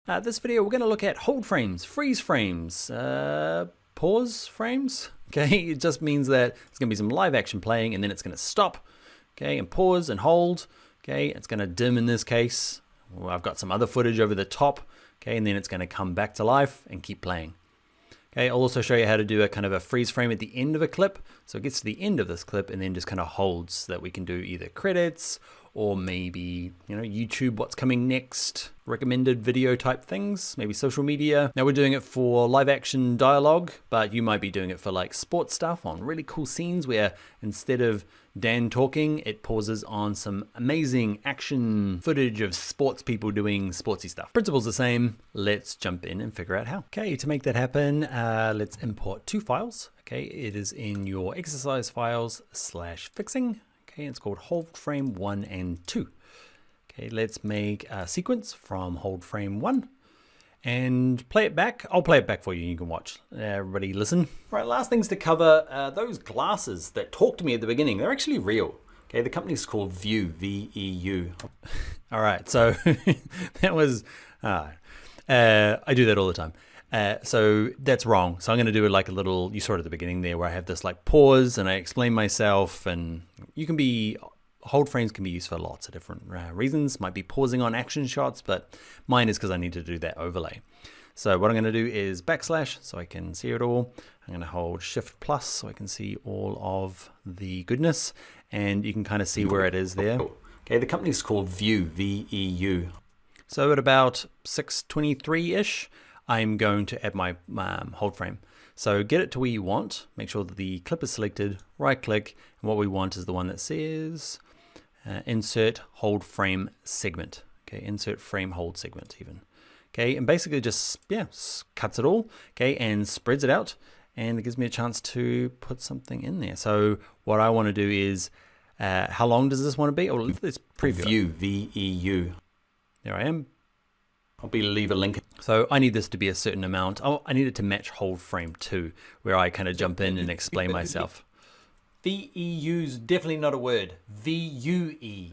This video we're going to look at hold frames, freeze frames, pause frames. Okay, it just means that it's going to be some live action playing and then it's going to stop, okay, and pause and hold. Okay, it's going to dim in this case. Well, I've got some other footage over the top, okay, and then it's going to come back to life and keep playing. Okay, I'll also show you how to do a kind of a freeze frame at the end of a clip. So it gets to the end of this clip and then just kind of holds so that we can do either credits or maybe, you know, YouTube, what's coming next, recommended video type things, maybe social media. Now we're doing it for live action dialogue, but you might be doing it for like sports stuff on really cool scenes where instead of Dan talking, it pauses on some amazing action footage of sports people doing sportsy stuff. Principle's the same. Let's jump in and figure out how. Okay, to make that happen, let's import two files. Okay, it is in your exercise files /fixing. Okay, it's called hold frame 1 and 2. Okay, let's make a sequence from hold frame 1 and play it back. I'll play it back for you. You can watch. Everybody listen. Right, last things to cover. Those glasses that talked to me at the beginning, they're actually real. Okay, the company's called View, V-E-U. All right, so that was, I do that all the time. So that's wrong. So I'm going to do like a little, you saw it at the beginning there where I have this like pause and I explain myself, and you can be, hold frames can be used for lots of different reasons. Might be pausing on action shots, but mine is because I need to do that overlay. So what I'm going to do is backslash so I can see it all. I'm going to hold Shift plus so I can see all of the goodness, and you can kind of see where it is there. Okay, the company's called View, V-E-U. So at about 6:23-ish, I'm going to add my hold frame. So get it to where you want, make sure that the clip is selected, right click, and what we want is the one that says insert hold frame segment. Okay, insert frame hold segment even. Okay, and basically just, yeah, cuts it all, okay, and spreads it out, and it gives me a chance to put something in there. So what I want to do is, how long does this want to be? Oh, let's preview. View, V-E-U. There I am. I'll leave a link. So I need this to be a certain amount. Oh, I need it to match hold frame 2, where I kind of jump in and explain myself. V-E-U's definitely not a word. V-U-E.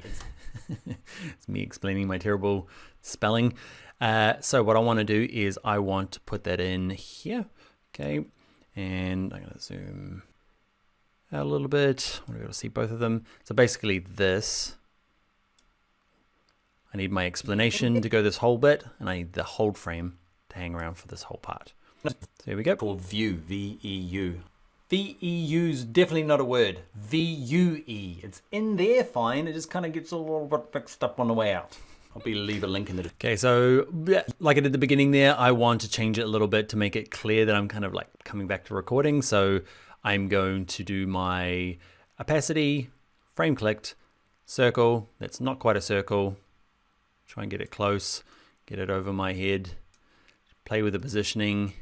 It's me explaining my terrible spelling. So what I want to do is I want to put that in here. Okay. And I'm going to zoom out a little bit. I want to be able to see both of them. So basically this, I need my explanation to go this whole bit, and I need the hold frame to hang around for this whole part. So here we go. Called View, V-E-U. V-E-U's definitely not a word. V-U-E. It's in there fine. It just kind of gets a little bit mixed up on the way out. I'll leave a link in the. Okay, so like I did at the beginning there, I want to change it a little bit to make it clear that I'm kind of like coming back to recording. So I'm going to do my opacity, frame clicked, circle. That's not quite a circle. Try and get it close, get it over my head, play with the positioning,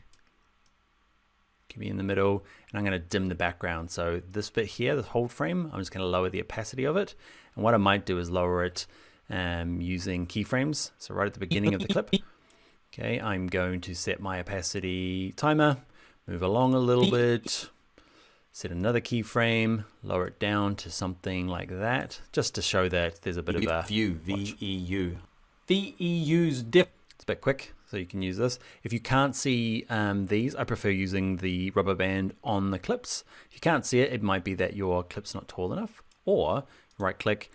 keep me in the middle, and I'm going to dim the background. So this bit here, this hold frame, I'm just going to lower the opacity of it. And what I might do is lower it using keyframes. So right at the beginning of the clip, okay, I'm going to set my opacity timer, move along a little bit, set another keyframe, lower it down to something like that, just to show that there's a bit of a view, V-E-U. V-E-U's it's a bit quick, so you can use this. If you can't see these, I prefer using the rubber band on the clips. If you can't see it, it might be that your clip's not tall enough. Or right click,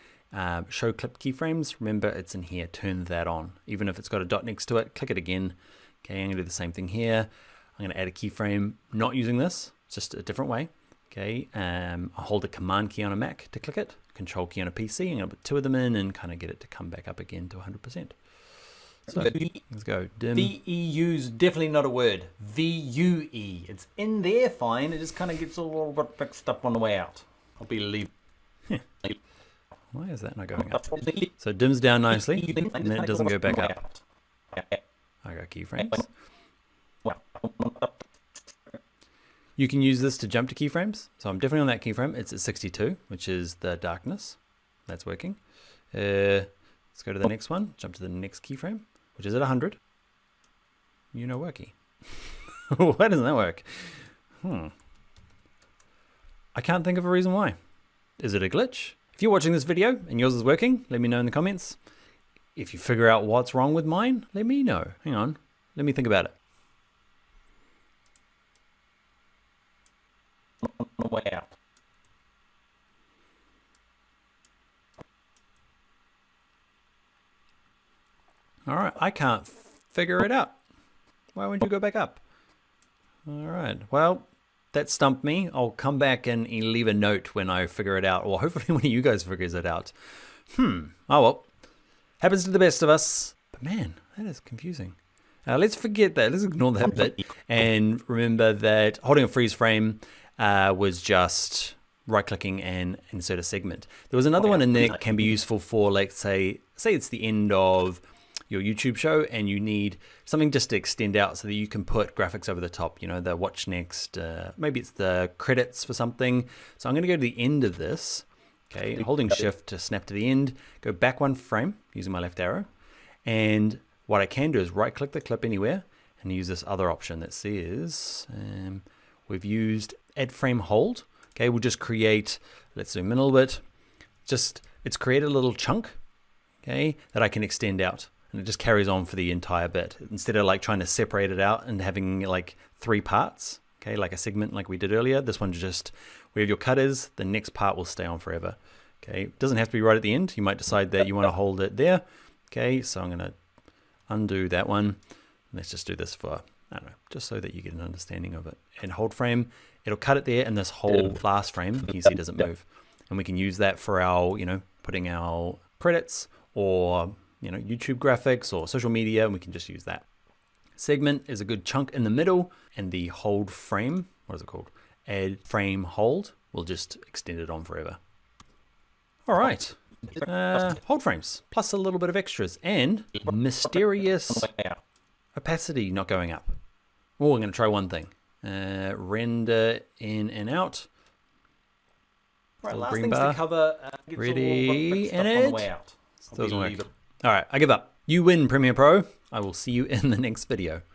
show clip keyframes. Remember, it's in here, turn that on. Even if it's got a dot next to it, click it again. Okay, I'm gonna do the same thing here. I'm gonna add a keyframe, not using this, just a different way. Okay, I'll hold the command key on a Mac to click it, control key on a PC. I'm gonna put 2 of them in and kind of get it to come back up again to 100%. So let's go. Dim. V-E-U's definitely not a word. V-U-E. It's in there fine. It just kind of gets a little bit mixed up on the way out. I'll leave. Why is that not going up? So it dims down nicely, and then it doesn't go back up. I got keyframes. You can use this to jump to keyframes. So I'm definitely on that keyframe. It's at 62, which is the darkness. That's working. Let's go to the next one. Jump to the next keyframe, which is at 100. You know, worky. Why doesn't that work? I can't think of a reason why. Is it a glitch? If you're watching this video and yours is working, let me know in the comments. If you figure out what's wrong with mine, let me know. Hang on, let me think about it. On the way out. All right, I can't figure it out. Why won't you go back up? All right, well, that stumped me. I'll come back and leave a note when I figure it out, or hopefully one of you guys figures it out. Oh well, happens to the best of us. But man, that is confusing. Let's forget that. Let's ignore that bit and remember that holding a freeze frame was just right-clicking and insert a segment. There was another one in there that can be useful for, like, say it's the end of your YouTube show and you need something just to extend out so that you can put graphics over the top, you know, the watch next, maybe it's the credits for something. So I'm going to go to the end of this, okay, holding shift to snap to the end, go back one frame using my left arrow. And what I can do is right click the clip anywhere and use this other option that says, we've used add frame hold. Okay, we'll just create, let's zoom in a little bit. It's created a little chunk, okay, that I can extend out. And it just carries on for the entire bit instead of like trying to separate it out and having like 3 parts, okay, like a segment like we did earlier. This one just wherever your cut is, the next part will stay on forever. Okay, it doesn't have to be right at the end. You might decide that you want to hold it there. Okay, so I'm going to undo that one. Let's just do this for, I don't know, just so that you get an understanding of it. And hold frame, it'll cut it there, and this whole last frame, you see, doesn't move. And we can use that for our, you know, putting our credits or, you know, YouTube graphics or social media, and we can just use that. Segment is a good chunk in the middle, and the hold frame, what is it called? Add frame hold, will just extend it on forever. All right, hold frames, plus a little bit of extras, and mysterious opacity not going up. Oh, I'm gonna try one thing. Render in and out. Right, last green things bar. to cover. Ready, and on the way out. Doesn't work. All right, I give up. You win, Premiere Pro. I will see you in the next video.